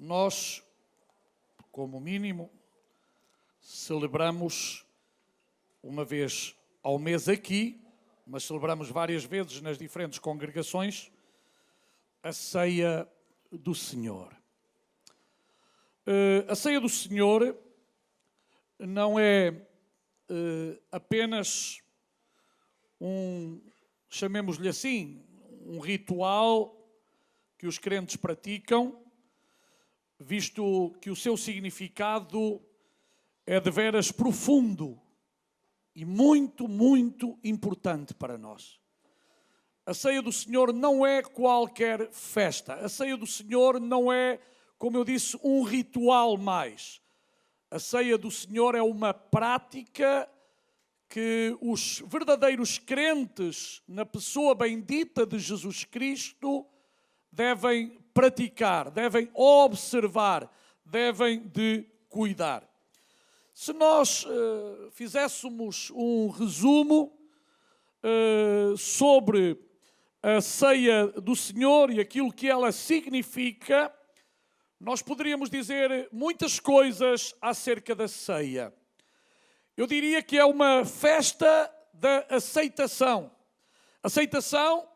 Nós, como mínimo, celebramos uma vez ao mês aqui, mas celebramos várias vezes nas diferentes congregações, a ceia do Senhor. A ceia do Senhor não é apenas chamemos-lhe assim, um ritual que os crentes praticam, visto que o seu significado é de veras profundo e muito, muito importante para nós. A ceia do Senhor não é qualquer festa. A ceia do Senhor não é, como eu disse, um ritual mais. A ceia do Senhor é uma prática que os verdadeiros crentes na pessoa bendita de Jesus Cristo devem praticar, devem observar, devem de cuidar. Se nós fizéssemos um resumo sobre a ceia do Senhor e aquilo que ela significa, nós poderíamos dizer muitas coisas acerca da ceia. Eu diria que é uma festa da aceitação. Aceitação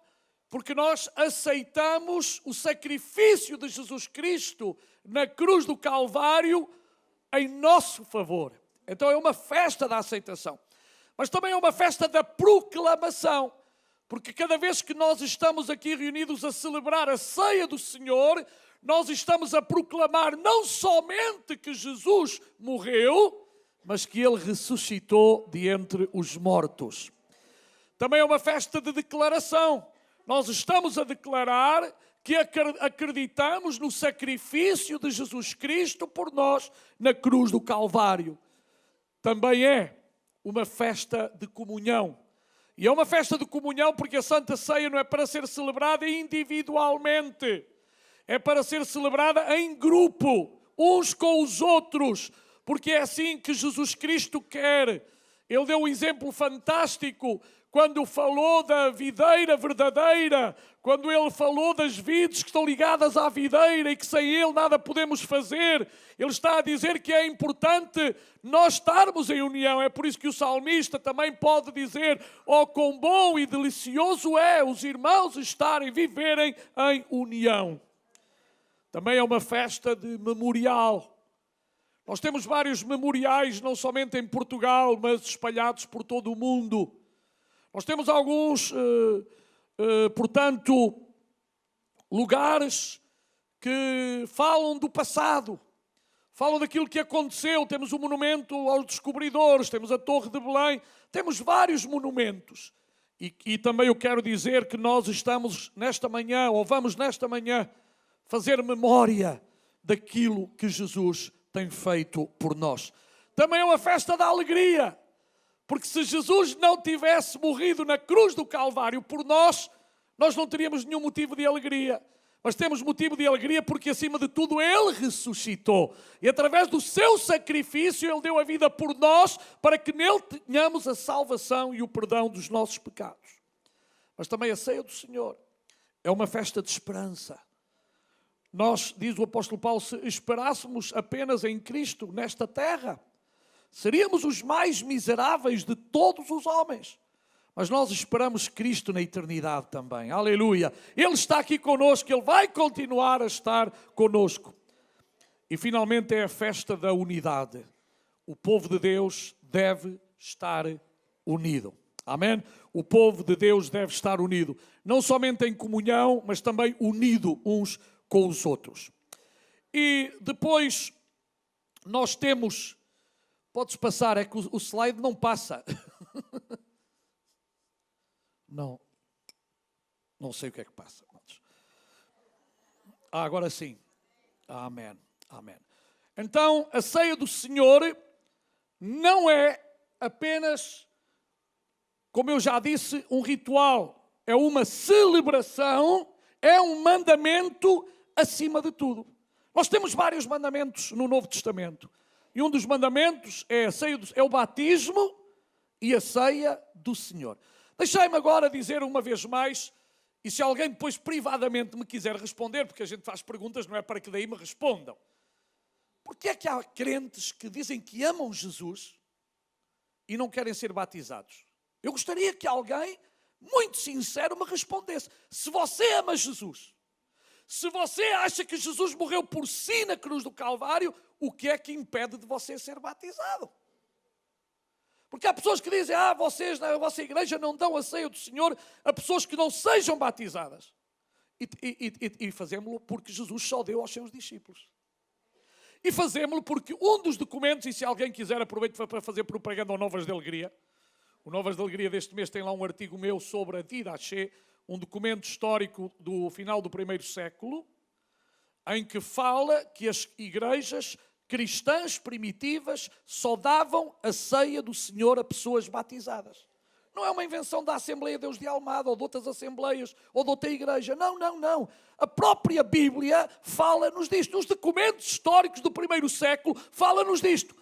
porque nós aceitamos o sacrifício de Jesus Cristo na cruz do Calvário em nosso favor. Então é uma festa da aceitação. Mas também é uma festa da proclamação. Porque cada vez que nós estamos aqui reunidos a celebrar a ceia do Senhor, nós estamos a proclamar não somente que Jesus morreu, mas que Ele ressuscitou de entre os mortos. Também é uma festa de declaração. Nós estamos a declarar que acreditamos no sacrifício de Jesus Cristo por nós na cruz do Calvário. Também é uma festa de comunhão. E é uma festa de comunhão porque a Santa Ceia não é para ser celebrada individualmente. É para ser celebrada em grupo, uns com os outros, porque é assim que Jesus Cristo quer. Ele deu um exemplo fantástico quando falou da videira verdadeira, quando Ele falou das vides que estão ligadas à videira e que sem Ele nada podemos fazer. Ele está a dizer que é importante nós estarmos em união. É por isso que o salmista também pode dizer: oh, quão bom e delicioso é os irmãos viverem em união. Também é uma festa de memorial. Nós temos vários memoriais, não somente em Portugal, mas espalhados por todo o mundo. Nós temos alguns, portanto, lugares que falam do passado, falam daquilo que aconteceu. Temos o monumento aos descobridores, temos a Torre de Belém, temos vários monumentos. E também eu quero dizer que nós estamos nesta manhã, ou vamos nesta manhã, fazer memória daquilo que Jesus tem feito por nós. Também é uma festa da alegria, porque se Jesus não tivesse morrido na cruz do Calvário por nós, nós não teríamos nenhum motivo de alegria. Mas temos motivo de alegria porque, acima de tudo, Ele ressuscitou. E através do seu sacrifício, Ele deu a vida por nós, para que nele tenhamos a salvação e o perdão dos nossos pecados. Mas também a ceia do Senhor é uma festa de esperança. Nós, diz o apóstolo Paulo, se esperássemos apenas em Cristo nesta terra, seríamos os mais miseráveis de todos os homens. Mas nós esperamos Cristo na eternidade também. Aleluia! Ele está aqui conosco, Ele vai continuar a estar conosco. E finalmente é a festa da unidade. O povo de Deus deve estar unido. Amém? O povo de Deus deve estar unido. Não somente em comunhão, mas também unido uns com os outros. E depois nós temos, podes passar, é que o slide não passa. Não sei o que é que passa. Agora sim. Amém. Amém. Então, a ceia do Senhor não é apenas, como eu já disse, um ritual. É uma celebração, é um mandamento acima de tudo. Nós temos vários mandamentos no Novo Testamento. E um dos mandamentos é o batismo e a ceia do Senhor. Deixai-me agora dizer uma vez mais E se alguém depois privadamente me quiser responder, porque a gente faz perguntas, não é para que daí me respondam. Porque é que há crentes que dizem que amam Jesus e não querem ser batizados? Eu gostaria que alguém, muito sincero, me respondesse. Se você ama Jesus, se você acha que Jesus morreu por si na cruz do Calvário, o que é que impede de você ser batizado? Porque há pessoas que dizem, vocês na vossa igreja não dão a ceia do Senhor a pessoas que não sejam batizadas. E fazemos-lo porque Jesus só deu aos seus discípulos. E fazemos-lo porque um dos documentos, e se alguém quiser aproveito para fazer propaganda ao Novas de Alegria, o Novas de Alegria deste mês tem lá um artigo meu sobre a Didache, um documento histórico do final do primeiro século, em que fala que as igrejas cristãs primitivas só davam a ceia do Senhor a pessoas batizadas. Não é uma invenção da Assembleia de Deus de Almada, ou de outras assembleias, ou de outra igreja. Não, não, não. A própria Bíblia fala-nos disto. Os documentos históricos do primeiro século fala-nos disto.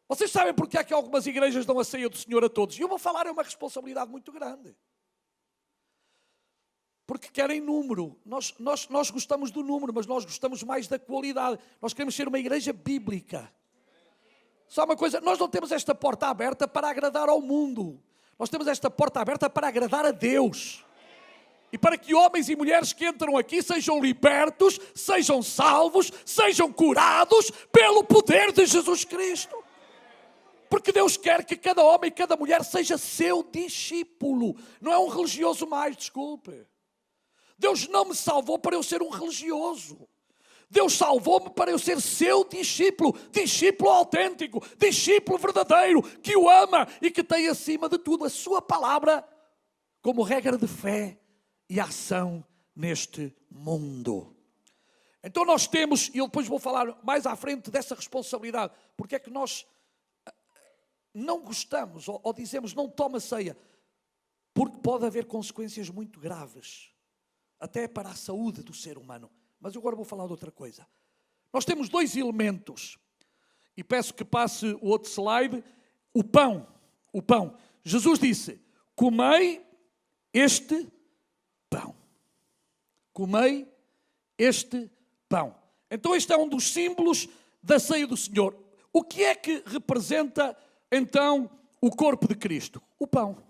Vocês sabem porque é que algumas igrejas dão a ceia do Senhor a todos? E eu vou falar, é uma responsabilidade muito grande. Porque querem número. Nós gostamos do número, mas nós gostamos mais da qualidade. Nós queremos ser uma igreja bíblica. Só uma coisa, nós não temos esta porta aberta para agradar ao mundo. Nós temos esta porta aberta para agradar a Deus. E para que homens e mulheres que entram aqui sejam libertos, sejam salvos, sejam curados pelo poder de Jesus Cristo. Porque Deus quer que cada homem e cada mulher seja seu discípulo. Não é um religioso mais, desculpe. Deus não me salvou para eu ser um religioso. Deus salvou-me para eu ser seu discípulo, discípulo autêntico, discípulo verdadeiro, que o ama e que tem acima de tudo a sua palavra como regra de fé e ação neste mundo. Então nós temos, e eu depois vou falar mais à frente dessa responsabilidade, porque é que nós não gostamos ou dizemos não toma ceia, porque pode haver consequências muito graves, até para a saúde do ser humano. Mas eu agora vou falar de outra coisa. Nós temos dois elementos, e peço que passe o outro slide, o pão. Jesus disse, comei este pão. Comei este pão. Então este é um dos símbolos da ceia do Senhor. O que é que representa, então, o corpo de Cristo? O pão.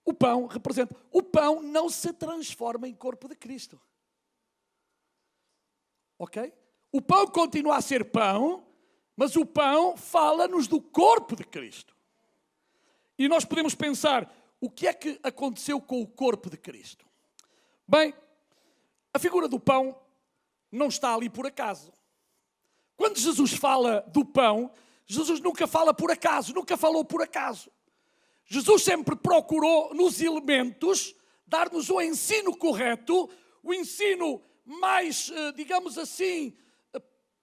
O pão representa... O pão não se transforma em corpo de Cristo. Ok? O pão continua a ser pão, mas o pão fala-nos do corpo de Cristo. E nós podemos pensar, o que é que aconteceu com o corpo de Cristo? Bem, a figura do pão não está ali por acaso. Quando Jesus fala do pão, Jesus nunca fala por acaso, nunca falou por acaso. Jesus sempre procurou nos elementos dar-nos o ensino correto, o ensino mais, digamos assim,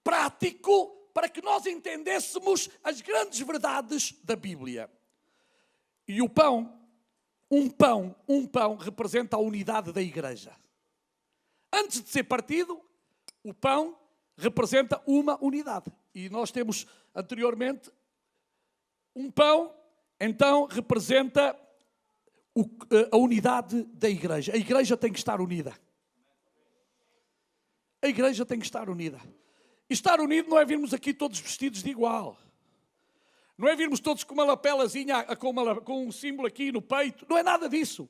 prático, para que nós entendêssemos as grandes verdades da Bíblia. E o pão, um pão representa a unidade da igreja. Antes de ser partido, o pão representa uma unidade. E nós temos anteriormente um pão, então representa a unidade da igreja. A igreja tem que estar unida. A igreja tem que estar unida. E estar unido não é virmos aqui todos vestidos de igual. Não é virmos todos com uma lapelazinha, com um símbolo aqui no peito. Não é nada disso.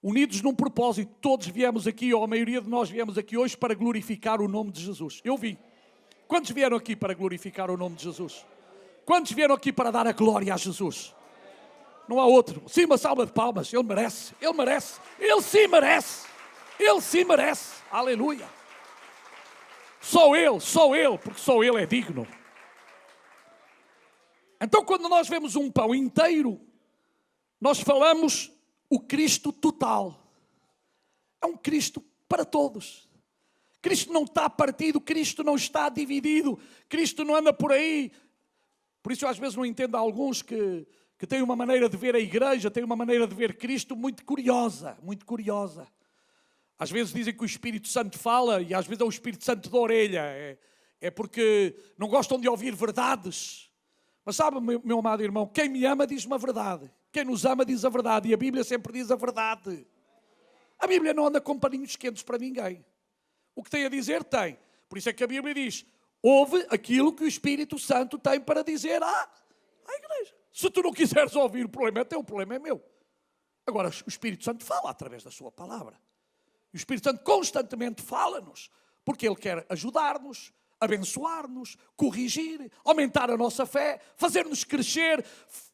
Unidos num propósito. Todos viemos aqui, ou a maioria de nós viemos aqui hoje para glorificar o nome de Jesus. Eu vim. Quantos vieram aqui para glorificar o nome de Jesus? Quantos vieram aqui para dar a glória a Jesus? Não há outro. Sim, uma salva de palmas. Ele merece. Ele merece. Ele sim merece. Ele sim merece. Aleluia. Só Ele, porque só Ele é digno. Então, quando nós vemos um pão inteiro, nós falamos o Cristo total. É um Cristo para todos. Cristo não está partido, Cristo não está dividido, Cristo não anda por aí. Por isso eu às vezes não entendo alguns que têm uma maneira de ver a igreja, têm uma maneira de ver Cristo muito curiosa, muito curiosa. Às vezes dizem que o Espírito Santo fala e às vezes é o Espírito Santo da orelha. É porque não gostam de ouvir verdades. Mas sabe, meu amado irmão, quem me ama diz-me a verdade. Quem nos ama diz a verdade. E a Bíblia sempre diz a verdade. A Bíblia não anda com paninhos quentes para ninguém. O que tem a dizer, tem. Por isso é que a Bíblia diz, ouve aquilo que o Espírito Santo tem para dizer à igreja. Se tu não quiseres ouvir, o problema é teu, o problema é meu. Agora, o Espírito Santo fala através da sua palavra. O Espírito Santo constantemente fala-nos, porque Ele quer ajudar-nos, abençoar-nos, corrigir, aumentar a nossa fé, fazer-nos crescer,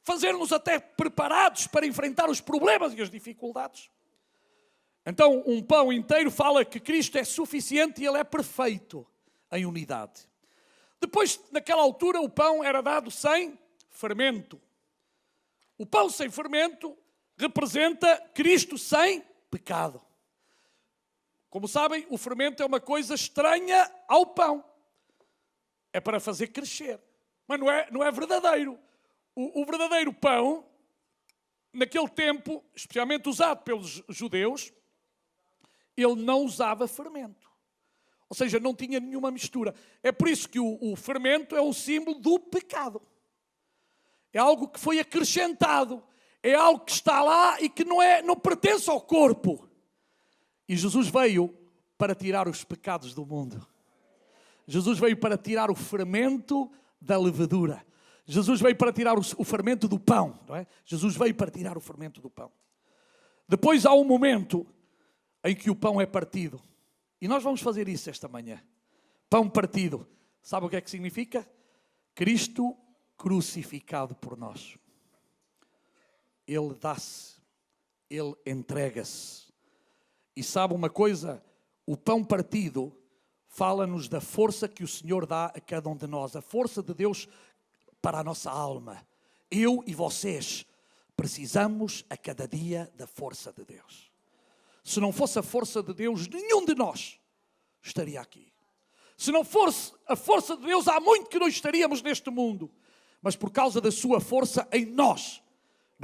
fazer-nos até preparados para enfrentar os problemas e as dificuldades. Então, um pão inteiro fala que Cristo é suficiente e Ele é perfeito em unidade. Depois, naquela altura, o pão era dado sem fermento. O pão sem fermento representa Cristo sem pecado. Como sabem, o fermento é uma coisa estranha ao pão. É para fazer crescer. Mas não é verdadeiro. O verdadeiro pão, naquele tempo, especialmente usado pelos judeus, ele não usava fermento. Ou seja, não tinha nenhuma mistura. É por isso que o fermento é um símbolo do pecado. É algo que foi acrescentado. É algo que está lá e que não pertence ao corpo. E Jesus veio para tirar os pecados do mundo. Jesus veio para tirar o fermento da levedura. Jesus veio para tirar o fermento do pão, não é? Jesus veio para tirar o fermento do pão. Depois há um momento em que o pão é partido. E nós vamos fazer isso esta manhã. Pão partido. Sabe o que é que significa? Cristo crucificado por nós. Ele dá-se. Ele entrega-se. E sabe uma coisa? O pão partido fala-nos da força que o Senhor dá a cada um de nós. A força de Deus para a nossa alma. Eu e vocês precisamos a cada dia da força de Deus. Se não fosse a força de Deus, nenhum de nós estaria aqui. Se não fosse a força de Deus, há muito que não estaríamos neste mundo. Mas por causa da sua força em nós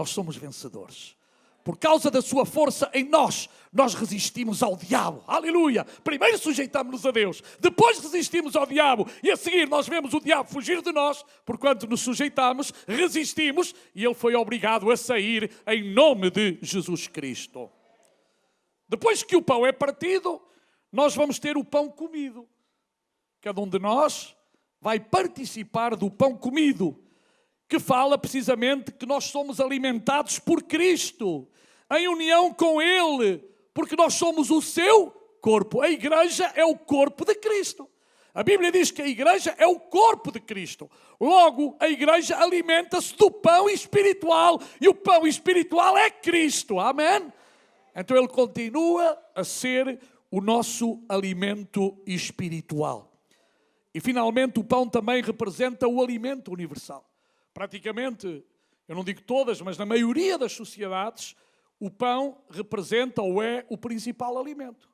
somos vencedores. Por causa da sua força em nós resistimos ao diabo. Aleluia! Primeiro sujeitamos-nos a Deus, depois resistimos ao diabo e a seguir nós vemos o diabo fugir de nós, porquanto nos sujeitamos, resistimos e ele foi obrigado a sair em nome de Jesus Cristo. Depois que o pão é partido, nós vamos ter o pão comido. Cada um de nós vai participar do pão comido, que fala precisamente que nós somos alimentados por Cristo, em união com Ele, porque nós somos o seu corpo. A igreja é o corpo de Cristo. A Bíblia diz que a igreja é o corpo de Cristo. Logo, a igreja alimenta-se do pão espiritual, e o pão espiritual é Cristo. Amém? Então Ele continua a ser o nosso alimento espiritual. E finalmente o pão também representa o alimento universal. Praticamente, eu não digo todas, mas na maioria das sociedades, o pão representa ou é o principal alimento.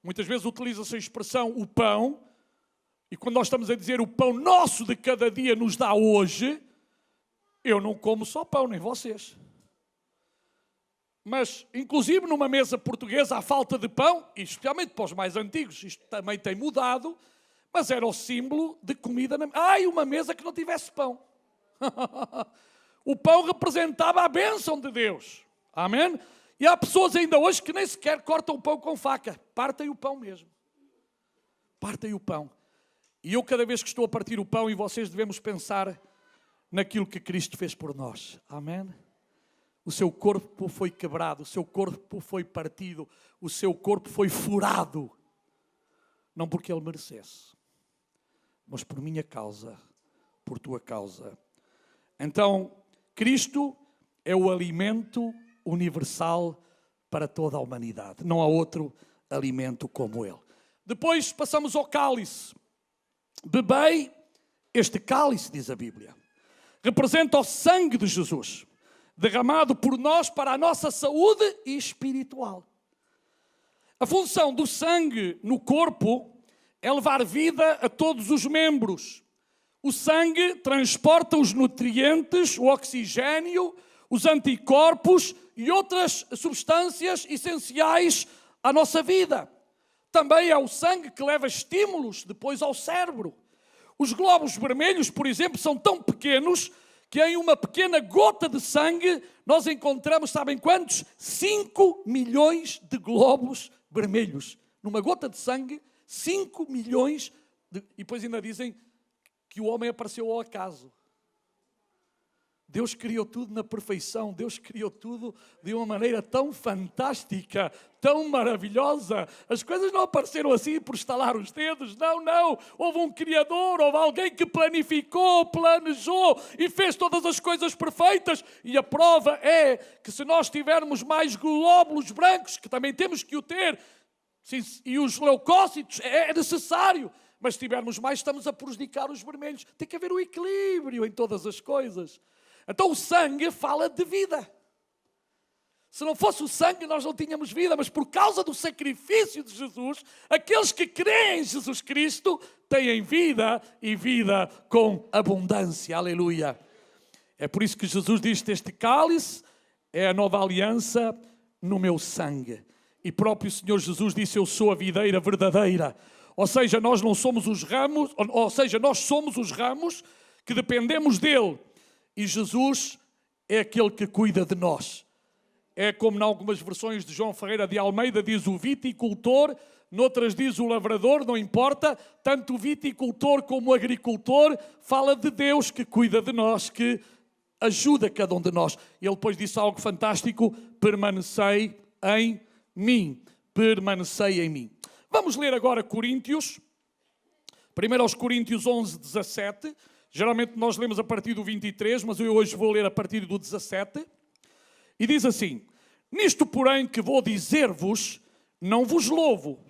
Muitas vezes utiliza-se a expressão o pão, e quando nós estamos a dizer o pão nosso de cada dia nos dá hoje, eu não como só pão, nem vocês. Mas, inclusive numa mesa portuguesa, a falta de pão, e especialmente para os mais antigos, isto também tem mudado, mas era o símbolo de comida. E uma mesa que não tivesse pão. O pão representava a bênção de Deus. Amém? E há pessoas ainda hoje que nem sequer cortam o pão com faca. Partem o pão mesmo. Partem o pão. E eu cada vez que estou a partir o pão, e vocês devemos pensar naquilo que Cristo fez por nós. Amém? O seu corpo foi quebrado, o seu corpo foi partido, o seu corpo foi furado. Não porque Ele merecesse, mas por minha causa, por tua causa. Então, Cristo é o alimento universal para toda a humanidade. Não há outro alimento como Ele. Depois passamos ao cálice. Bebei este cálice, diz a Bíblia. Representa o sangue de Jesus, derramado por nós para a nossa saúde espiritual. A função do sangue no corpo é levar vida a todos os membros. O sangue transporta os nutrientes, o oxigênio, os anticorpos e outras substâncias essenciais à nossa vida. Também é o sangue que leva estímulos depois ao cérebro. Os glóbulos vermelhos, por exemplo, são tão pequenos que em uma pequena gota de sangue nós encontramos, sabem quantos? 5 milhões de glóbulos vermelhos. Numa gota de sangue, 5 milhões de... E depois ainda dizem que o homem apareceu ao acaso. Deus criou tudo na perfeição, Deus criou tudo de uma maneira tão fantástica, tão maravilhosa. As coisas não apareceram assim por estalar os dedos, não. Houve um Criador, houve alguém que planificou, planejou e fez todas as coisas perfeitas. E a prova é que se nós tivermos mais glóbulos brancos, que também temos que o ter, e os leucócitos, é necessário. Mas se tivermos mais, estamos a prejudicar os vermelhos. Tem que haver um equilíbrio em todas as coisas. Então o sangue fala de vida. Se não fosse o sangue, nós não tínhamos vida, mas por causa do sacrifício de Jesus, aqueles que creem em Jesus Cristo têm vida e vida com abundância. Aleluia. É por isso que Jesus diz que este cálice é a nova aliança no meu sangue. E próprio Senhor Jesus disse: eu sou a videira verdadeira. Ou seja, nós não somos os ramos, ou seja, nós somos os ramos que dependemos dele. E Jesus é aquele que cuida de nós. É como em algumas versões de João Ferreira de Almeida diz o viticultor, noutras diz o lavrador, não importa. Tanto o viticultor como o agricultor fala de Deus que cuida de nós, que ajuda cada um de nós. Ele depois disse algo fantástico: permanecei em mim. Permanecei em mim. Vamos ler agora Coríntios. Primeiro aos Coríntios 11, 17. Geralmente nós lemos a partir do 23, mas eu hoje vou ler a partir do 17. E diz assim: nisto, porém, que vou dizer-vos, não vos louvo,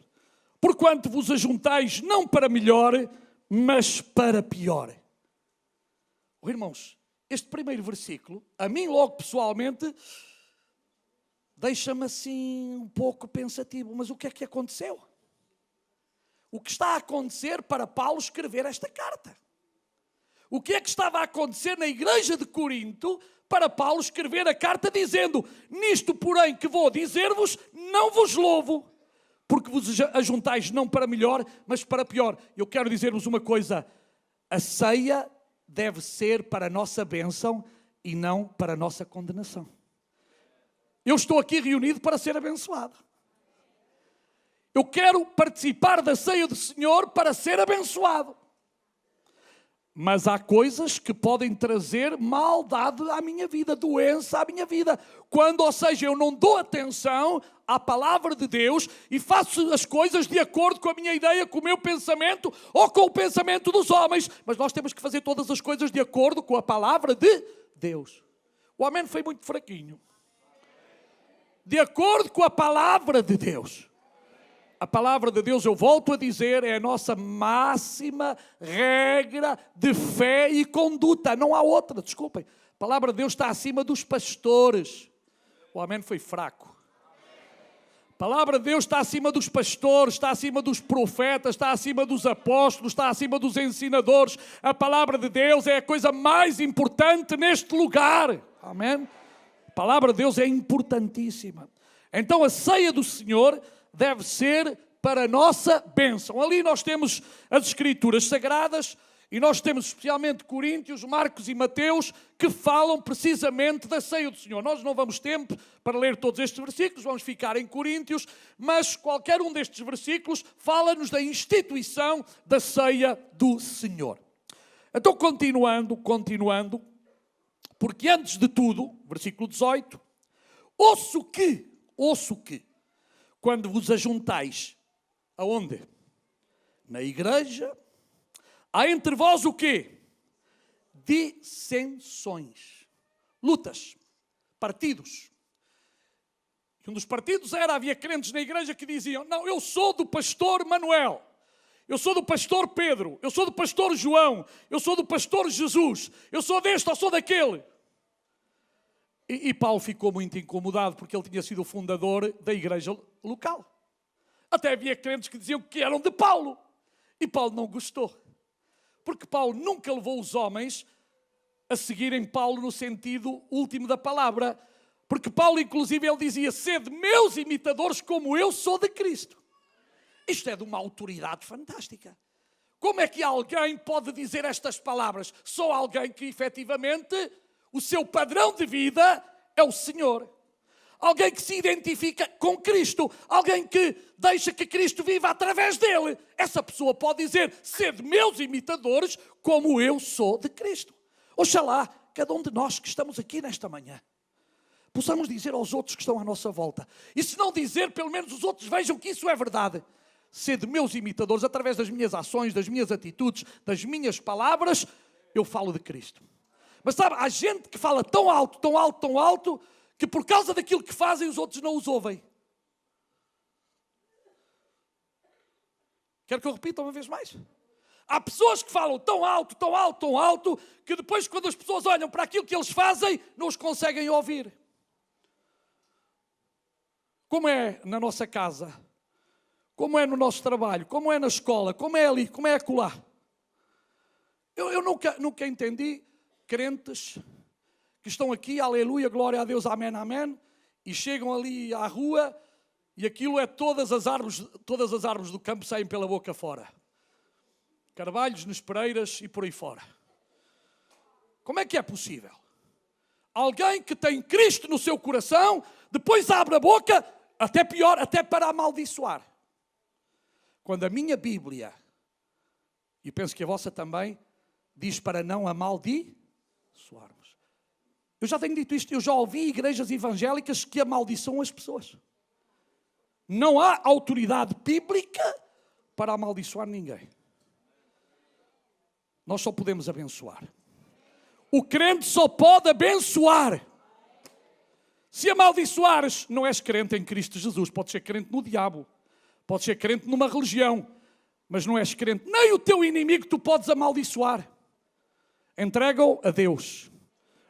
porquanto vos ajuntais não para melhor, mas para pior. Oh, irmãos, este primeiro versículo, a mim logo pessoalmente, deixa-me assim um pouco pensativo. Mas o que é que aconteceu? O que está a acontecer para Paulo escrever esta carta? O que é que estava a acontecer na igreja de Corinto para Paulo escrever a carta dizendo: nisto, porém, que vou dizer-vos, não vos louvo, porque vos ajuntais não para melhor, mas para pior. Eu quero dizer-vos uma coisa: a ceia deve ser para a nossa bênção e não para a nossa condenação. Eu estou aqui reunido para ser abençoado. Eu quero participar da ceia do Senhor para ser abençoado. Mas há coisas que podem trazer maldade à minha vida, doença à minha vida. Quando, ou seja, eu não dou atenção à palavra de Deus e faço as coisas de acordo com a minha ideia, com o meu pensamento ou com o pensamento dos homens. Mas nós temos que fazer todas as coisas de acordo com a palavra de Deus. O amém foi muito fraquinho. De acordo com a palavra de Deus. A palavra de Deus, eu volto a dizer, é a nossa máxima regra de fé e conduta. Não há outra, desculpem. A palavra de Deus está acima dos pastores. O amém foi fraco. A palavra de Deus está acima dos pastores, está acima dos profetas, está acima dos apóstolos, está acima dos ensinadores. A palavra de Deus é a coisa mais importante neste lugar. Amém? A palavra de Deus é importantíssima. Então a ceia do Senhor deve ser para a nossa bênção. Ali nós temos as Escrituras Sagradas e nós temos especialmente Coríntios, Marcos e Mateus que falam precisamente da ceia do Senhor. Nós não vamos ter tempo para ler todos estes versículos, vamos ficar em Coríntios, mas qualquer um destes versículos fala-nos da instituição da ceia do Senhor. Então, continuando, porque antes de tudo, versículo 18, ouço que, quando vos ajuntais, aonde? Na igreja, há entre vós o quê? Dissensões, lutas, partidos. E um dos partidos havia crentes na igreja que diziam: não, eu sou do pastor Manuel, eu sou do pastor Pedro, eu sou do pastor João, eu sou do pastor Jesus, eu sou deste ou sou daquele. E Paulo ficou muito incomodado porque ele tinha sido o fundador da igreja local. Até havia crentes que diziam que eram de Paulo. E Paulo não gostou. Porque Paulo nunca levou os homens a seguirem Paulo no sentido último da palavra. Porque Paulo, inclusive, ele dizia: sede meus imitadores como eu sou de Cristo. Isto é de uma autoridade fantástica. Como é que alguém pode dizer estas palavras? Só alguém que efetivamente o seu padrão de vida é o Senhor. Alguém que se identifica com Cristo. Alguém que deixa que Cristo viva através dele. Essa pessoa pode dizer, sede meus imitadores, como eu sou de Cristo. Oxalá, cada um de nós que estamos aqui nesta manhã, possamos dizer aos outros que estão à nossa volta. E se não dizer, pelo menos os outros vejam que isso é verdade. Sede meus imitadores, através das minhas ações, das minhas atitudes, das minhas palavras, eu falo de Cristo. Mas sabe, há gente que fala tão alto, tão alto, tão alto, que por causa daquilo que fazem, os outros não os ouvem. Quero que eu repita uma vez mais? Há pessoas que falam tão alto, tão alto, tão alto, que depois quando as pessoas olham para aquilo que eles fazem, não os conseguem ouvir. Como é na nossa casa, como é no nosso trabalho, como é na escola, como é ali, como é acolá. Eu nunca entendi crentes que estão aqui, aleluia, glória a Deus, amém, amém, e chegam ali à rua e aquilo é todas as árvores do campo saem pela boca fora. Carvalhos, nespereiras e por aí fora. Como é que é possível? Alguém que tem Cristo no seu coração, depois abre a boca, até pior, até para amaldiçoar. Quando a minha Bíblia, e penso que a vossa também, diz para não amaldiçoarmos. Eu já tenho dito isto, eu já ouvi igrejas evangélicas que amaldiçoam as pessoas. Não há autoridade bíblica para amaldiçoar ninguém. Nós só podemos abençoar. O crente só pode abençoar. Se amaldiçoares, não és crente em Cristo Jesus. Podes ser crente no diabo. Podes ser crente numa religião. Mas não és crente. Nem o teu inimigo tu podes amaldiçoar. Entrega-o a Deus.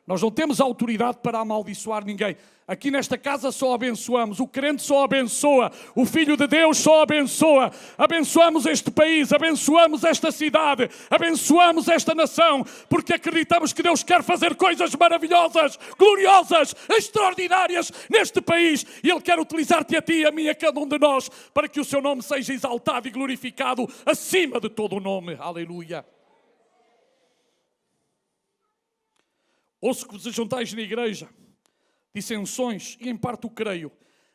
Nós não temos autoridade para amaldiçoar ninguém. Aqui nesta casa só abençoamos. O crente só abençoa. O Filho de Deus só abençoa. Abençoamos este país, abençoamos esta cidade, abençoamos esta nação, porque acreditamos que Deus quer fazer coisas maravilhosas, gloriosas, extraordinárias neste país. E Ele quer utilizar-te a ti, a mim, a cada um de nós, para que o seu nome seja exaltado e glorificado acima de todo o nome. Aleluia. Ouço que vos ajuntais na igreja, dissensões, e em parte o creio.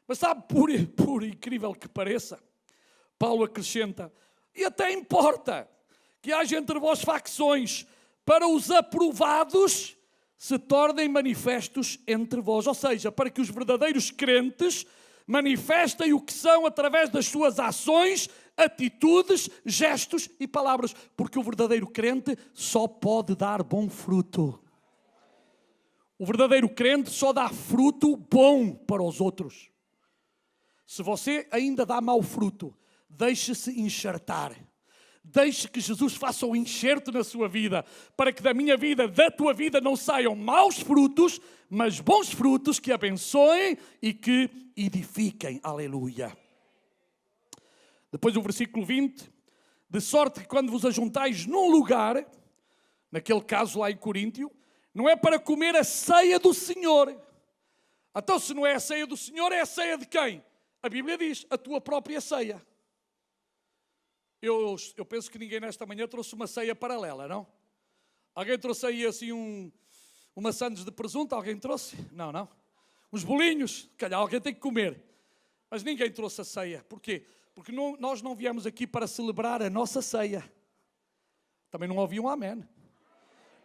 Mas sabe, por incrível que pareça, Paulo acrescenta, e até importa que haja entre vós facções, para os aprovados se tornem manifestos entre vós. Ou seja, para que os verdadeiros crentes manifestem o que são através das suas ações, atitudes, gestos e palavras. Porque o verdadeiro crente só pode dar bom fruto. O verdadeiro crente só dá fruto bom para os outros. Se você ainda dá mau fruto, deixe-se enxertar. Deixe que Jesus faça um enxerto na sua vida, para que da minha vida, da tua vida, não saiam maus frutos, mas bons frutos que abençoem e que edifiquem. Aleluia. Depois o versículo 20. De sorte que quando vos ajuntais num lugar, naquele caso lá em Coríntio, não é para comer a ceia do Senhor. Então, se não é a ceia do Senhor, é a ceia de quem? A Bíblia diz, a tua própria ceia. Eu penso que ninguém nesta manhã trouxe uma ceia paralela, não? Alguém trouxe aí assim uma sandes de presunto? Alguém trouxe? Não. Uns bolinhos? Calhar alguém tem que comer. Mas ninguém trouxe a ceia. Porquê? Porque nós não viemos aqui para celebrar a nossa ceia. Também não ouvi um amém.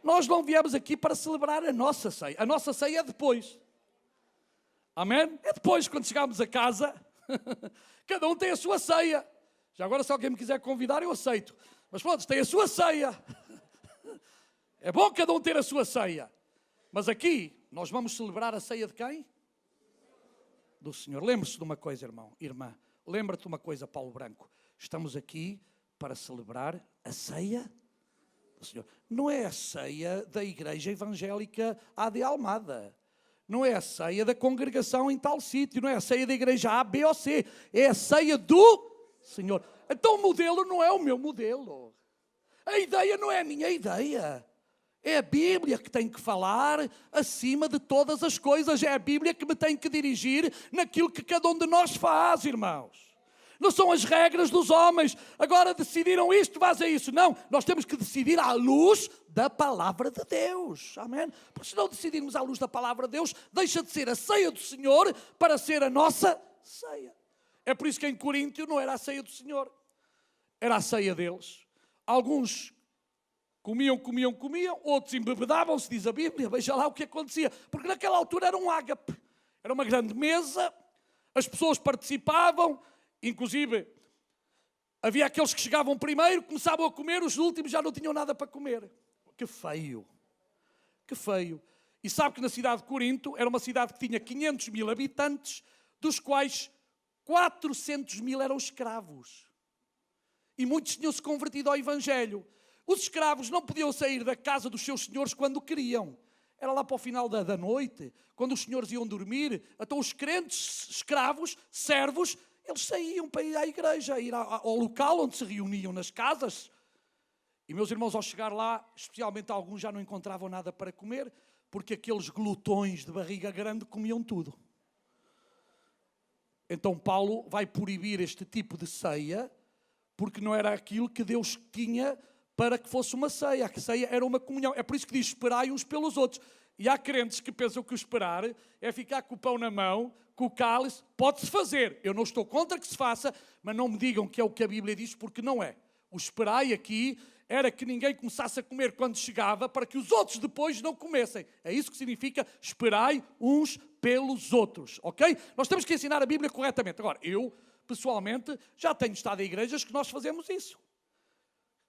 Nós não viemos aqui para celebrar a nossa ceia. A nossa ceia é depois. Amém? É depois, quando chegarmos a casa. Cada um tem a sua ceia. Já agora, se alguém me quiser convidar, eu aceito. Mas pronto, tem a sua ceia. É bom cada um ter a sua ceia. Mas aqui, nós vamos celebrar a ceia de quem? Do Senhor. Lembre-se de uma coisa, irmão, irmã. Lembra-te de uma coisa, Paulo Branco. Estamos aqui para celebrar a ceia do Senhor. Não é a ceia da Igreja Evangélica AD Almada. Não é a ceia da congregação em tal sítio. Não é a ceia da igreja A, B ou C. É a ceia do Senhor. Então o modelo não é o meu modelo. A ideia não é a minha ideia. É a Bíblia que tem que falar acima de todas as coisas. É a Bíblia que me tem que dirigir naquilo que cada um de nós faz, irmãos. Não são as regras dos homens. Agora decidiram isto, faz isso. Não, nós temos que decidir à luz da palavra de Deus. Amém? Porque se não decidirmos à luz da palavra de Deus, deixa de ser a ceia do Senhor para ser a nossa ceia. É por isso que em Coríntio não era a ceia do Senhor. Era a ceia deles. Alguns comiam, outros embebedavam-se, diz a Bíblia. Veja lá o que acontecia. Porque naquela altura era um ágape. Era uma grande mesa, as pessoas participavam, inclusive havia aqueles que chegavam primeiro, começavam a comer, os últimos já não tinham nada para comer. Que feio, que feio. E sabe que na cidade de Corinto era uma cidade que tinha 500 mil habitantes, dos quais 400 mil eram escravos. E muitos tinham-se convertido ao Evangelho. Os escravos não podiam sair da casa dos seus senhores quando queriam. Era lá para o final da noite, quando os senhores iam dormir. Então os crentes, escravos, servos, eles saíam para ir à igreja, ir ao local onde se reuniam nas casas. E meus irmãos, ao chegar lá, especialmente alguns já não encontravam nada para comer, porque aqueles glutões de barriga grande comiam tudo. Então Paulo vai proibir este tipo de ceia, porque não era aquilo que Deus tinha para que fosse uma ceia. A ceia era uma comunhão. É por isso que diz: esperai uns pelos outros. E há crentes que pensam que o esperar é ficar com o pão na mão, com o cálice. Pode-se fazer. Eu não estou contra que se faça, mas não me digam que é o que a Bíblia diz, porque não é. O esperai aqui era que ninguém começasse a comer quando chegava, para que os outros depois não comessem. É isso que significa esperai uns pelos outros, ok? Nós temos que ensinar a Bíblia corretamente. Agora, eu, pessoalmente, já tenho estado em igrejas que nós fazemos isso.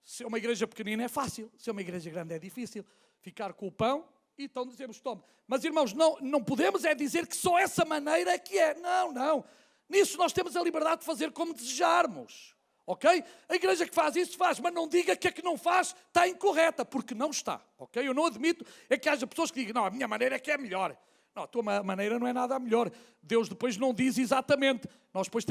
Se é uma igreja pequenina é fácil, se é uma igreja grande é difícil. Ficar com o pão e então dizemos: tome. Mas irmãos, não podemos é dizer que só essa maneira é que é. Não. Nisso nós temos a liberdade de fazer como desejarmos. Ok? A igreja que faz isso faz, mas não diga que a que não faz está incorreta, porque não está. Ok? Eu não admito é que haja pessoas que digam: não, a minha maneira é que é melhor. Não, a tua maneira não é nada melhor. Deus depois não diz exatamente. Nós depois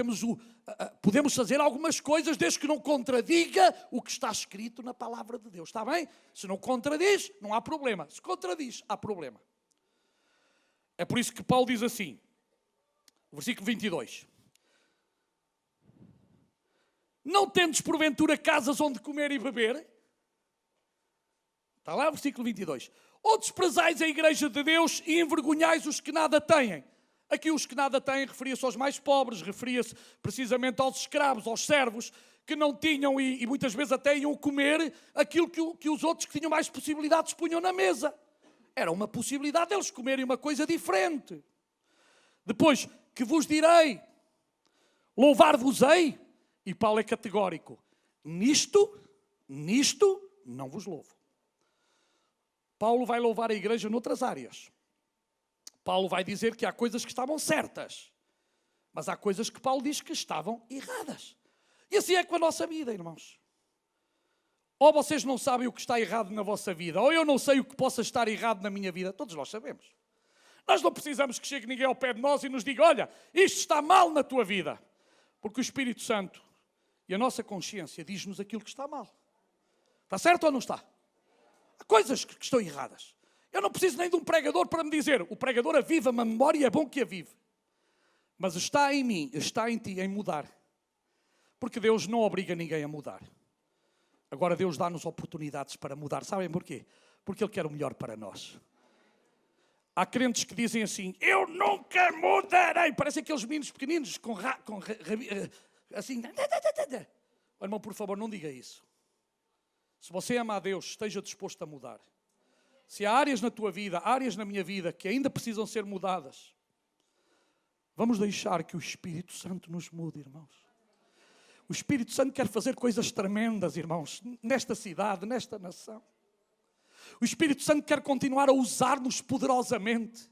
podemos fazer algumas coisas desde que não contradiga o que está escrito na palavra de Deus. Está bem? Se não contradiz, não há problema. Se contradiz, há problema. É por isso que Paulo diz assim, versículo 22. Não tendes porventura casas onde comer e beber? Está lá, versículo 22. Ou desprezais a igreja de Deus e envergonhais os que nada têm? Aqui os que nada têm referia-se aos mais pobres, referia-se precisamente aos escravos, aos servos, que não tinham e muitas vezes até iam comer aquilo que os outros que tinham mais possibilidades punham na mesa. Era uma possibilidade deles comerem uma coisa diferente. Depois, que vos direi, louvar-vos-ei, e Paulo é categórico, nisto não vos louvo. Paulo vai louvar a igreja noutras áreas. Paulo vai dizer que há coisas que estavam certas, mas há coisas que Paulo diz que estavam erradas. E assim é com a nossa vida, irmãos. Ou vocês não sabem o que está errado na vossa vida, ou eu não sei o que possa estar errado na minha vida. Todos nós sabemos. Nós não precisamos que chegue ninguém ao pé de nós e nos diga: olha, isto está mal na tua vida. Porque o Espírito Santo e a nossa consciência diz-nos aquilo que está mal. Está certo ou não está? Há coisas que estão erradas. Eu não preciso nem de um pregador para me dizer. O pregador aviva uma memória e é bom que avive. Mas está em mim, está em ti, em mudar. Porque Deus não obriga ninguém a mudar. Agora Deus dá-nos oportunidades para mudar. Sabem porquê? Porque Ele quer o melhor para nós. Há crentes que dizem assim: eu nunca mudarei. Parecem aqueles meninos pequeninos assim. Oh, irmão, por favor, não diga isso. Se você ama a Deus, esteja disposto a mudar. Se há áreas na tua vida, áreas na minha vida que ainda precisam ser mudadas, vamos deixar que o Espírito Santo nos mude, irmãos. O Espírito Santo quer fazer coisas tremendas, irmãos, nesta cidade, nesta nação. O Espírito Santo quer continuar a usar-nos poderosamente.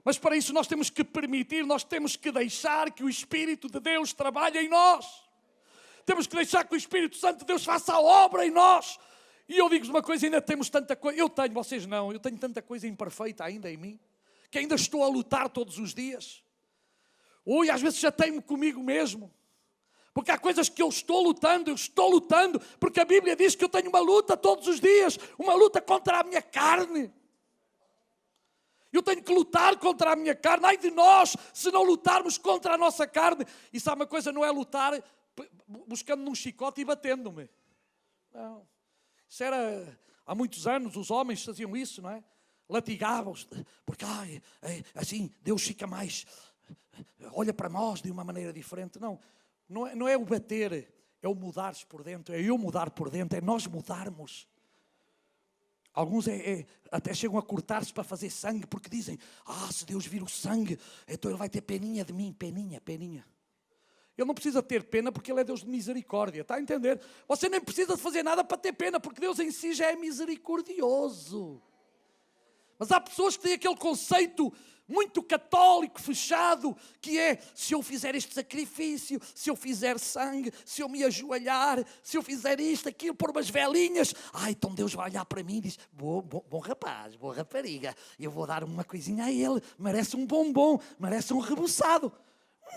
Mas para isso nós temos que permitir, nós temos que deixar que o Espírito de Deus trabalhe em nós. Temos que deixar que o Espírito Santo de Deus faça a obra em nós. E eu digo-vos uma coisa, ainda temos tanta coisa, vocês não, eu tenho tanta coisa imperfeita ainda em mim, que ainda estou a lutar todos os dias. E às vezes chateio-me comigo mesmo. Porque há coisas que eu estou lutando, porque a Bíblia diz que eu tenho uma luta todos os dias, uma luta contra a minha carne. Eu tenho que lutar contra a minha carne. Ai de nós, se não lutarmos contra a nossa carne. E sabe uma coisa, não é lutar buscando num chicote e batendo-me. Não. Isso era, há muitos anos, os homens faziam isso, não é? Latigavam-se, porque assim Deus fica mais, olha para nós de uma maneira diferente. Não é o bater, é o mudar-se por dentro, é eu mudar por dentro, é nós mudarmos. Alguns até chegam a cortar-se para fazer sangue, porque dizem, se Deus vir o sangue, então Ele vai ter peninha de mim, peninha. Ele não precisa ter pena porque Ele é Deus de misericórdia, está a entender? Você nem precisa de fazer nada para ter pena, porque Deus em si já é misericordioso. Mas há pessoas que têm aquele conceito muito católico, fechado, que é, se eu fizer este sacrifício, se eu fizer sangue, se eu me ajoelhar, se eu fizer isto, aquilo, pôr umas velinhas, então Deus vai olhar para mim e diz, bom rapaz, boa rapariga, eu vou dar uma coisinha a ele, merece um bombom, merece um reboçado.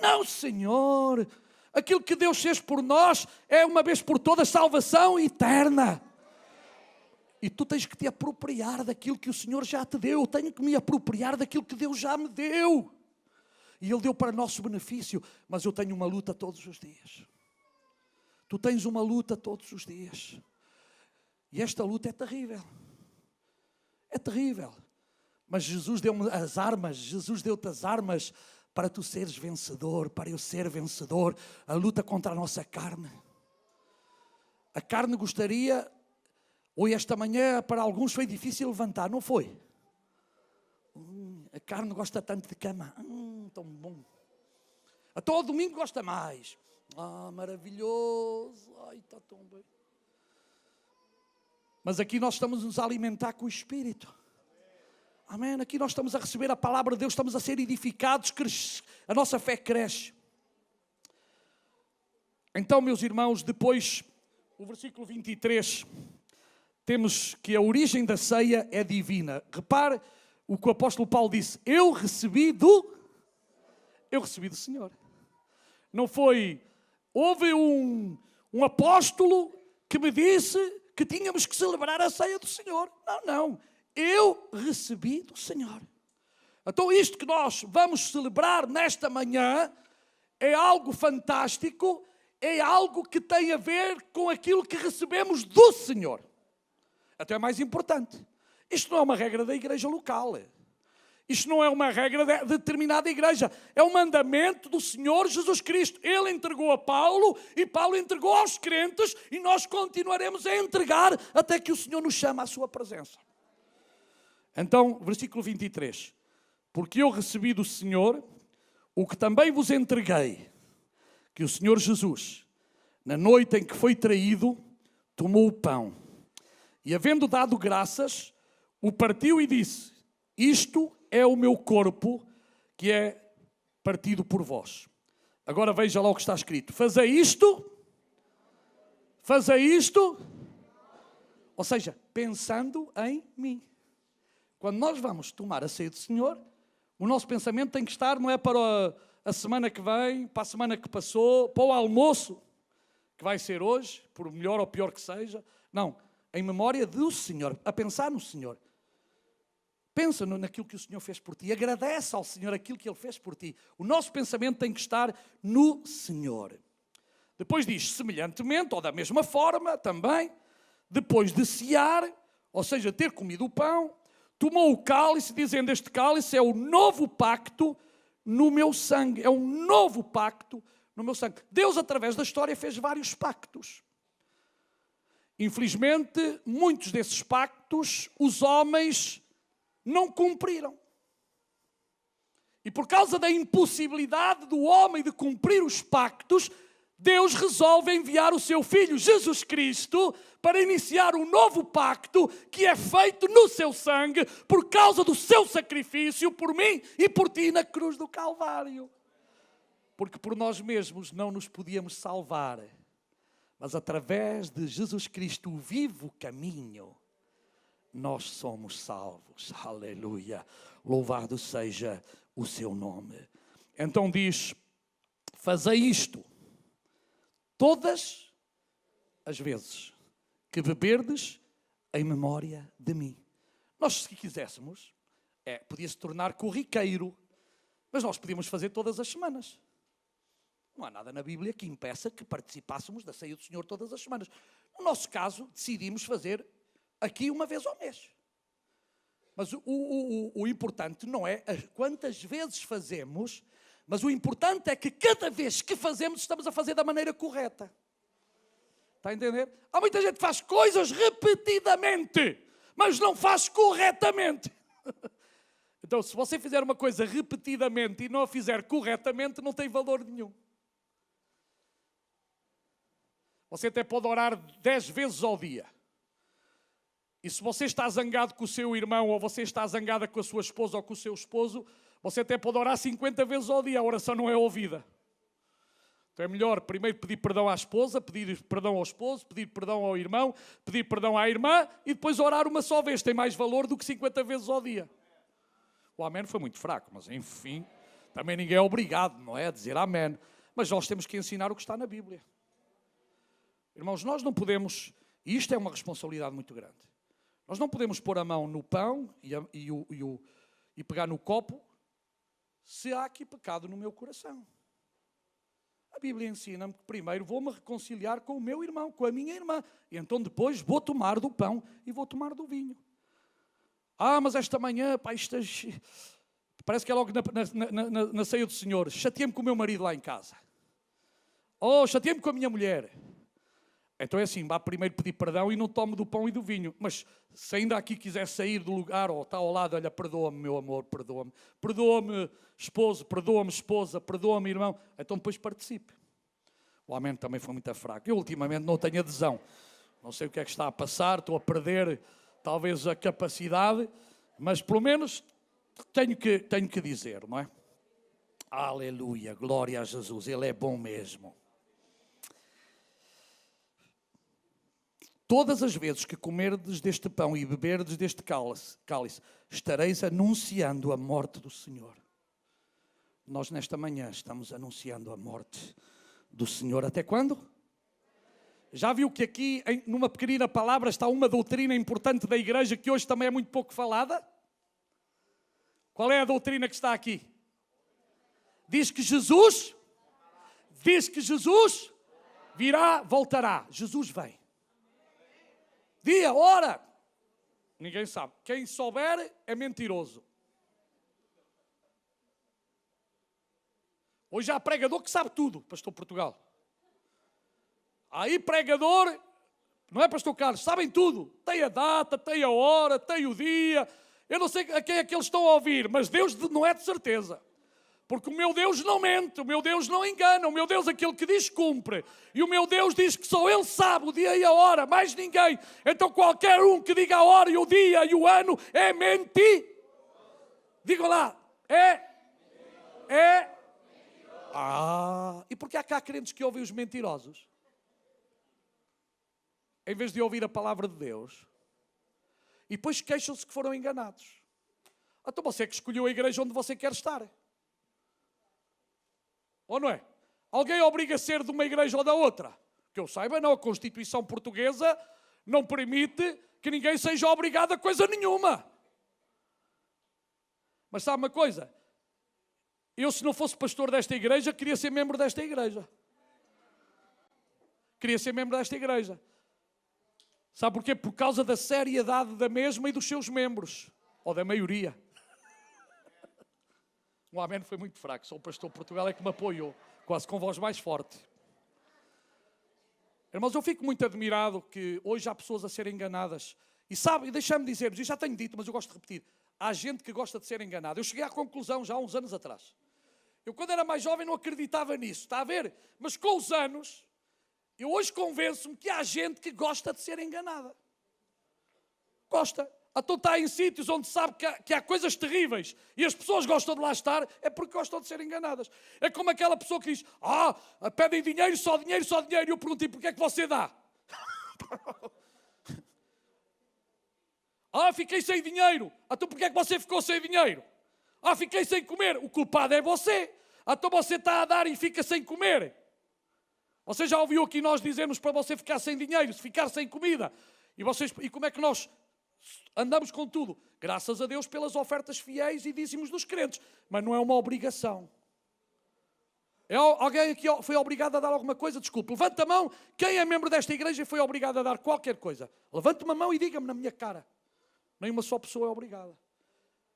Não, Senhor, aquilo que Deus fez por nós é uma vez por todas salvação eterna. E tu tens que te apropriar daquilo que o Senhor já te deu. Eu tenho que me apropriar daquilo que Deus já me deu. E Ele deu para nosso benefício. Mas eu tenho uma luta todos os dias. Tu tens uma luta todos os dias. E esta luta é terrível. É terrível. Mas Jesus deu-me as armas. Jesus deu-te as armas para tu seres vencedor, para eu ser vencedor. A luta contra a nossa carne. A carne gostaria... Hoje, esta manhã, para alguns foi difícil levantar, não foi? A carne gosta tanto de cama. Tão bom. Até ao domingo gosta mais. Maravilhoso. Está tão bem. Mas aqui nós estamos a nos alimentar com o Espírito. Amém? Aqui nós estamos a receber a palavra de Deus, estamos a ser edificados, a nossa fé cresce. Então, meus irmãos, depois, o versículo 23... temos que a origem da ceia é divina. Repare o que o apóstolo Paulo disse. Eu recebi do Senhor. Não foi, houve um apóstolo que me disse que tínhamos que celebrar a ceia do Senhor. Não. Eu recebi do Senhor. Então isto que nós vamos celebrar nesta manhã é algo fantástico, é algo que tem a ver com aquilo que recebemos do Senhor. Até é mais importante. Isto não é uma regra da igreja local. Isto não é uma regra de determinada igreja. É um mandamento do Senhor Jesus Cristo. Ele entregou a Paulo e Paulo entregou aos crentes e nós continuaremos a entregar até que o Senhor nos chame à sua presença. Então, versículo 23. Porque eu recebi do Senhor o que também vos entreguei, que o Senhor Jesus, na noite em que foi traído, tomou o pão. E havendo dado graças, o partiu e disse, isto é o meu corpo que é partido por vós. Agora veja lá o que está escrito. Fazei isto. Ou seja, pensando em mim. Quando nós vamos tomar a ceia do Senhor, o nosso pensamento tem que estar, não é para a semana que vem, para a semana que passou, para o almoço, que vai ser hoje, por melhor ou pior que seja. Não. Em memória do Senhor, a pensar no Senhor. Pensa naquilo que o Senhor fez por ti. Agradece ao Senhor aquilo que Ele fez por ti. O nosso pensamento tem que estar no Senhor. Depois diz, semelhantemente, ou da mesma forma também, depois de cear, ou seja, ter comido o pão, tomou o cálice, dizendo, este cálice é o novo pacto no meu sangue. É um novo pacto no meu sangue. Deus, através da história, fez vários pactos. Infelizmente, muitos desses pactos, os homens não cumpriram. E por causa da impossibilidade do homem de cumprir os pactos, Deus resolve enviar o seu Filho, Jesus Cristo, para iniciar um novo pacto que é feito no seu sangue, por causa do seu sacrifício, por mim e por ti na cruz do Calvário. Porque por nós mesmos não nos podíamos salvar. Mas através de Jesus Cristo, o vivo caminho, nós somos salvos. Aleluia. Louvado seja o seu nome. Então diz, fazei isto todas as vezes que beberdes em memória de mim. Nós, se quiséssemos, Podia se tornar corriqueiro, mas nós podíamos fazer todas as semanas. Não há nada na Bíblia que impeça que participássemos da ceia do Senhor todas as semanas. No nosso caso, decidimos fazer aqui uma vez ao mês. Mas o importante não é quantas vezes fazemos, mas o importante é que cada vez que fazemos, estamos a fazer da maneira correta. Está a entender? Há muita gente que faz coisas repetidamente, mas não faz corretamente. Então, se você fizer uma coisa repetidamente e não a fizer corretamente, não tem valor nenhum. Você até pode orar 10 vezes ao dia. E se você está zangado com o seu irmão, ou você está zangada com a sua esposa ou com o seu esposo, você até pode orar 50 vezes ao dia. A oração não é ouvida. Então é melhor primeiro pedir perdão à esposa, pedir perdão ao esposo, pedir perdão ao irmão, pedir perdão à irmã e depois orar uma só vez. Tem mais valor do que 50 vezes ao dia. O amém foi muito fraco, mas enfim, também ninguém é obrigado, não é, a dizer amém. Mas nós temos que ensinar o que está na Bíblia. Irmãos, nós não podemos, e isto é uma responsabilidade muito grande, nós não podemos pôr a mão no pão e pegar no copo se há aqui pecado no meu coração. A Bíblia ensina-me que primeiro vou-me reconciliar com o meu irmão, com a minha irmã, e então depois vou tomar do pão e vou tomar do vinho. Mas esta manhã, pá, parece que é logo na ceia do Senhor, chateei-me com o meu marido lá em casa. Chateei-me com a minha mulher. Então é assim, vá primeiro pedir perdão e não tome do pão e do vinho. Mas se ainda aqui quiser sair do lugar, ou está ao lado, olha, perdoa-me, meu amor, perdoa-me. Perdoa-me, esposo, perdoa-me, esposa, perdoa-me, irmão. Então depois participe. O amém também foi muito fraco. Eu ultimamente não tenho adesão. Não sei o que é que está a passar, estou a perder talvez a capacidade, mas pelo menos tenho que dizer, não é? Aleluia, glória a Jesus, Ele é bom mesmo. Todas as vezes que comerdes deste pão e beberdes deste cálice, estareis anunciando a morte do Senhor. Nós nesta manhã estamos anunciando a morte do Senhor. Até quando? Já viu que aqui, numa pequenina palavra, está uma doutrina importante da igreja que hoje também é muito pouco falada? Qual é a doutrina que está aqui? Diz que Jesus virá, voltará. Jesus vem. Dia, hora, ninguém sabe. Quem souber é mentiroso. Hoje há pregador que sabe tudo, pastor Portugal. Há aí pregador, não é pastor Carlos, sabem tudo. Tem a data, tem a hora, tem o dia. Eu não sei a quem é que eles estão a ouvir, mas Deus não é de certeza. Porque o meu Deus não mente, o meu Deus não engana, o meu Deus, aquele que diz, cumpre. E o meu Deus diz que só Ele sabe o dia e a hora, mais ninguém. Então qualquer um que diga a hora e o dia e o ano é mentir. Digam lá, e porque há cá crentes que ouvem os mentirosos? Em vez de ouvir a palavra de Deus. E depois queixam-se que foram enganados. Então você é que escolheu a igreja onde você quer estar. Ou não é? Alguém obriga a ser de uma igreja ou da outra? Que eu saiba, não. A Constituição Portuguesa não permite que ninguém seja obrigado a coisa nenhuma. Mas sabe uma coisa? Eu, se não fosse pastor desta igreja, queria ser membro desta igreja. Queria ser membro desta igreja. Sabe porquê? Por causa da seriedade da mesma e dos seus membros. Ou da maioria. O amém foi muito fraco, só o pastor Portugal é que me apoiou, quase com voz mais forte. Irmãos, eu fico muito admirado que hoje há pessoas a serem enganadas. E sabe, deixa-me dizer-vos, eu já tenho dito, mas eu gosto de repetir, há gente que gosta de ser enganada. Eu cheguei à conclusão já há uns anos atrás. Eu quando era mais jovem não acreditava nisso, está a ver? Mas com os anos, eu hoje convenço-me que há gente que gosta de ser enganada. Gosta. Então está em sítios onde sabe que há coisas terríveis e as pessoas gostam de lá estar, é porque gostam de ser enganadas. É como aquela pessoa que diz, pedem dinheiro, só dinheiro, só dinheiro. E eu perguntei, porquê é que você dá? Fiquei sem dinheiro. Então porquê é que você ficou sem dinheiro? Fiquei sem comer. O culpado é você. Então você está a dar e fica sem comer. Você já ouviu aqui nós dizermos para você ficar sem dinheiro, ficar sem comida. E como é que nós andamos com tudo. Graças a Deus pelas ofertas fiéis e dízimos dos crentes. Mas não é uma obrigação. Alguém aqui foi obrigado a dar alguma coisa? Desculpe, levante a mão. Quem é membro desta igreja e foi obrigado a dar qualquer coisa? Levante uma mão e diga-me na minha cara. Nem uma só pessoa é obrigada.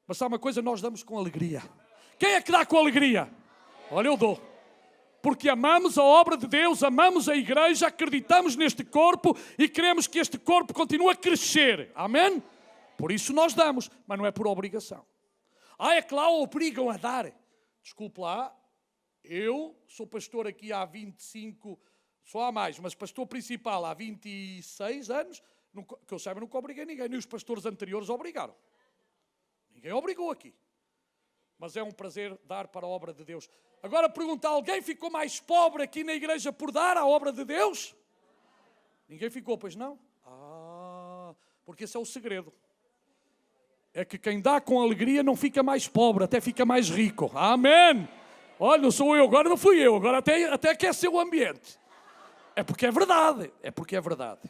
Mas sabe uma coisa? Nós damos com alegria. Quem é que dá com alegria? Olha, eu dou. Porque amamos a obra de Deus, amamos a igreja, acreditamos neste corpo e queremos que este corpo continue a crescer. Amém? Por isso nós damos, mas não é por obrigação. É que lá obrigam a dar. Desculpe lá, eu sou pastor aqui há 25, só há mais, mas pastor principal há 26 anos, que eu saiba, nunca obriguei ninguém, nem os pastores anteriores obrigaram. Ninguém obrigou aqui. Mas é um prazer dar para a obra de Deus. Agora pergunta, alguém ficou mais pobre aqui na igreja por dar à obra de Deus? Ninguém ficou, pois não? Porque esse é o segredo. É que quem dá com alegria não fica mais pobre, até fica mais rico. Amém! Olha, não sou eu, agora não fui eu, agora até aqueceu o ambiente. É porque é verdade, é porque é verdade.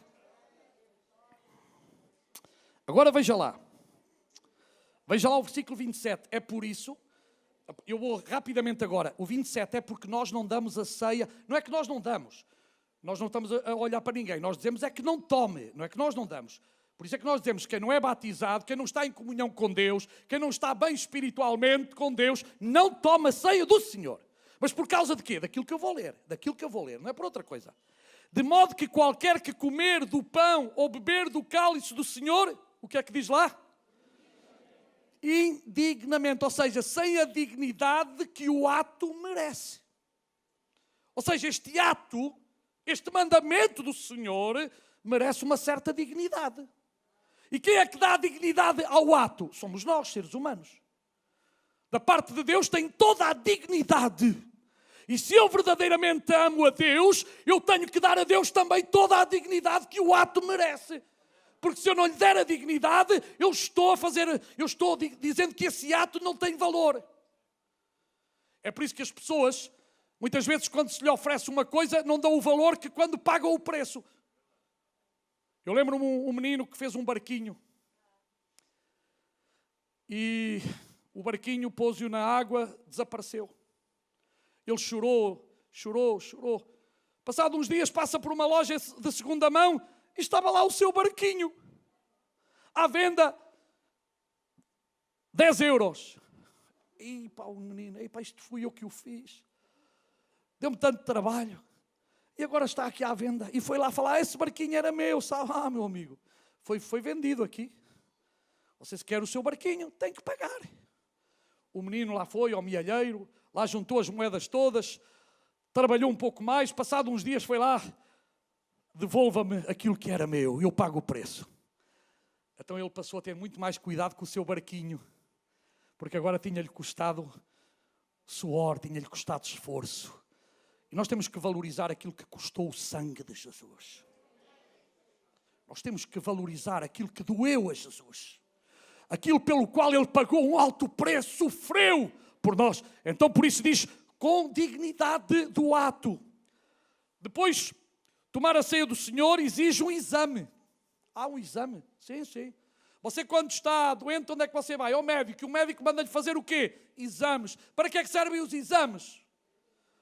Agora veja lá. Veja lá o versículo 27. É por isso, eu vou rapidamente agora. O 27 é porque nós não damos a ceia. Não é que nós não damos. Nós não estamos a olhar para ninguém. Nós dizemos é que não tome. Não é que nós não damos. Por isso é que nós dizemos que quem não é batizado, quem não está em comunhão com Deus, quem não está bem espiritualmente com Deus, não toma a ceia do Senhor. Mas por causa de quê? Daquilo que eu vou ler. Daquilo que eu vou ler. Não é por outra coisa. De modo que qualquer que comer do pão ou beber do cálice do Senhor, o que é que diz lá? Indignamente, ou seja, sem a dignidade que o ato merece. Ou seja, este ato, este mandamento do Senhor, merece uma certa dignidade. E quem é que dá a dignidade ao ato? Somos nós, seres humanos. Da parte de Deus tem toda a dignidade. E se eu verdadeiramente amo a Deus, eu tenho que dar a Deus também toda a dignidade que o ato merece. Porque se eu não lhe der a dignidade, eu estou dizendo que esse ato não tem valor. É por isso que as pessoas, muitas vezes, quando se lhe oferece uma coisa, não dão o valor que quando pagam o preço. Eu lembro-me um menino que fez um barquinho. E o barquinho pôs-o na água, desapareceu. Ele chorou. Passado uns dias passa por uma loja de segunda mão e estava lá o seu barquinho. À venda, 10 euros. E pá, o menino, isto fui eu que o fiz. Deu-me tanto trabalho. E agora está aqui à venda. E foi lá falar, esse barquinho era meu, sabe? Meu amigo, foi vendido aqui. Você se quer o seu barquinho, tem que pagar. O menino lá foi ao mielheiro, lá juntou as moedas todas, trabalhou um pouco mais, passado uns dias foi lá, devolva-me aquilo que era meu, eu pago o preço. Então ele passou a ter muito mais cuidado com o seu barquinho, porque agora tinha-lhe custado suor, tinha-lhe custado esforço. E nós temos que valorizar aquilo que custou o sangue de Jesus. Nós temos que valorizar aquilo que doeu a Jesus. Aquilo pelo qual Ele pagou um alto preço, sofreu por nós. Então por isso diz, com dignidade do ato. Depois, tomar a ceia do Senhor exige um exame. Há um exame? Sim. Você quando está doente, onde é que você vai? Ao médico. E o médico manda-lhe fazer o quê? Exames. Para que é que servem os exames?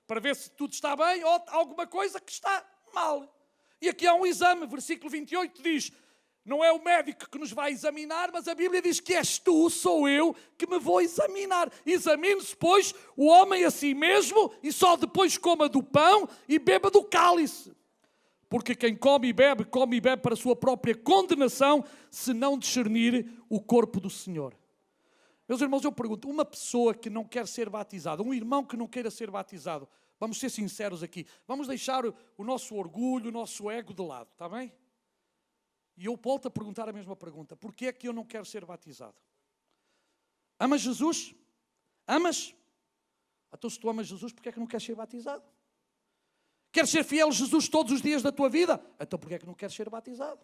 Para ver se tudo está bem ou alguma coisa que está mal. E aqui há um exame. Versículo 28 diz, não é o médico que nos vai examinar, mas a Bíblia diz que és tu, sou eu, que me vou examinar. Examine-se, pois, o homem a si mesmo e só depois coma do pão e beba do cálice. Porque quem come e bebe para a sua própria condenação, se não discernir o corpo do Senhor. Meus irmãos, eu pergunto, uma pessoa que não quer ser batizada, um irmão que não queira ser batizado, vamos ser sinceros aqui, vamos deixar o nosso orgulho, o nosso ego de lado, está bem? E eu volto a perguntar a mesma pergunta, porquê é que eu não quero ser batizado? Amas Jesus? Amas? Então se tu amas Jesus, porquê é que não queres ser batizado? Queres ser fiel a Jesus todos os dias da tua vida? Então porquê é que não queres ser batizado?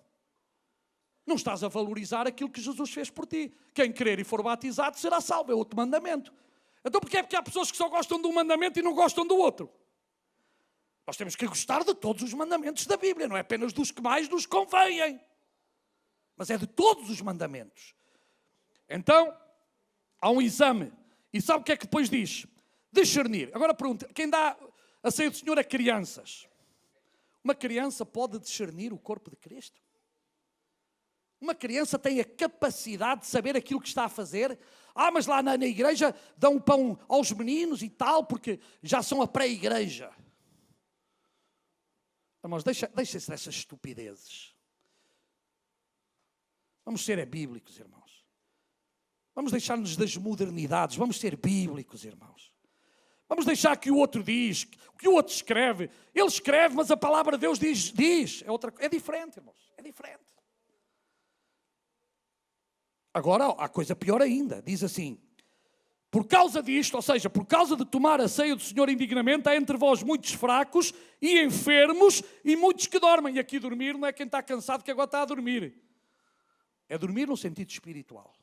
Não estás a valorizar aquilo que Jesus fez por ti. Quem crer e for batizado será salvo, é outro mandamento. Então porquê é que há pessoas que só gostam de um mandamento e não gostam do outro? Nós temos que gostar de todos os mandamentos da Bíblia, não é apenas dos que mais nos convêm. mas é de todos os mandamentos. Então, há um exame. E sabe o que é que depois diz? Discernir. Agora pergunta, quem dá a ceia do Senhor a crianças? Uma criança pode discernir o corpo de Cristo? Uma criança tem a capacidade de saber aquilo que está a fazer? Mas lá na igreja dão pão aos meninos e tal, porque já são a pré-igreja. Irmãos, deixem-se dessas estupidezes. Vamos ser bíblicos, irmãos. Vamos deixar-nos das modernidades. Vamos ser bíblicos, irmãos. Vamos deixar que o outro diz, que o outro escreve. Ele escreve, mas a palavra de Deus diz. É diferente, irmãos. É diferente. Agora, há coisa pior ainda. Diz assim: por causa disto, ou seja, por causa de tomar a ceia do Senhor indignamente, há entre vós muitos fracos e enfermos e muitos que dormem. E aqui dormir não é quem está cansado que agora está a dormir. É dormir no sentido espiritual.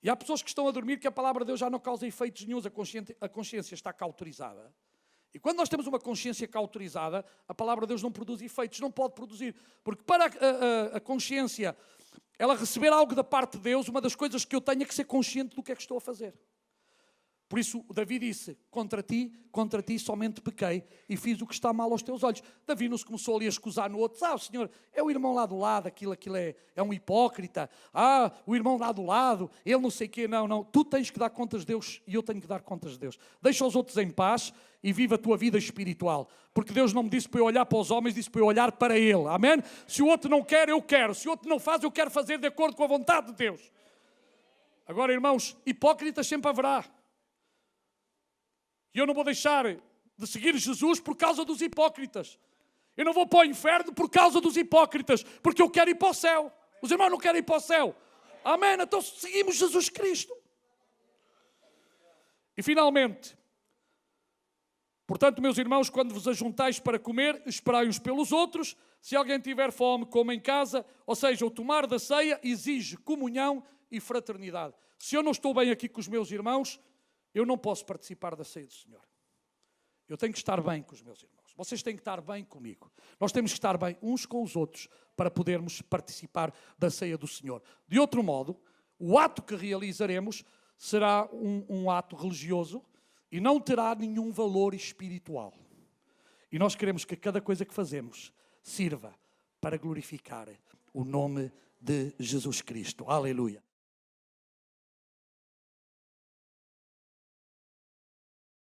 E há pessoas que estão a dormir que a palavra de Deus já não causa efeitos nenhuns, a consciência está cauterizada. E quando nós temos uma consciência cauterizada, a palavra de Deus não produz efeitos, não pode produzir. Porque para a consciência, ela receber algo da parte de Deus, uma das coisas que eu tenho é que ser consciente do que é que estou a fazer. Por isso, Davi disse, contra ti somente pequei e fiz o que está mal aos teus olhos. Davi não se começou ali a escusar no outro. O Senhor é o irmão lá do lado, aquilo é um hipócrita. O irmão lá do lado, ele não sei o quê. Não, tu tens que dar contas de Deus e eu tenho que dar contas de Deus. Deixa os outros em paz e vive a tua vida espiritual. Porque Deus não me disse para eu olhar para os homens, disse para eu olhar para Ele. Amém? Se o outro não quer, eu quero. Se o outro não faz, eu quero fazer de acordo com a vontade de Deus. Agora, irmãos, hipócritas sempre haverá. E eu não vou deixar de seguir Jesus por causa dos hipócritas. Eu não vou para o inferno por causa dos hipócritas, porque eu quero ir para o céu. Os irmãos não querem ir para o céu. Amém? Então seguimos Jesus Cristo. E finalmente, portanto, meus irmãos, quando vos ajuntais para comer, esperai uns pelos outros. Se alguém tiver fome, coma em casa. Ou seja, o tomar da ceia exige comunhão e fraternidade. Se eu não estou bem aqui com os meus irmãos, eu não posso participar da ceia do Senhor. Eu tenho que estar bem com os meus irmãos. Vocês têm que estar bem comigo. Nós temos que estar bem uns com os outros para podermos participar da ceia do Senhor. De outro modo, o ato que realizaremos será um ato religioso e não terá nenhum valor espiritual. E nós queremos que cada coisa que fazemos sirva para glorificar o nome de Jesus Cristo. Aleluia.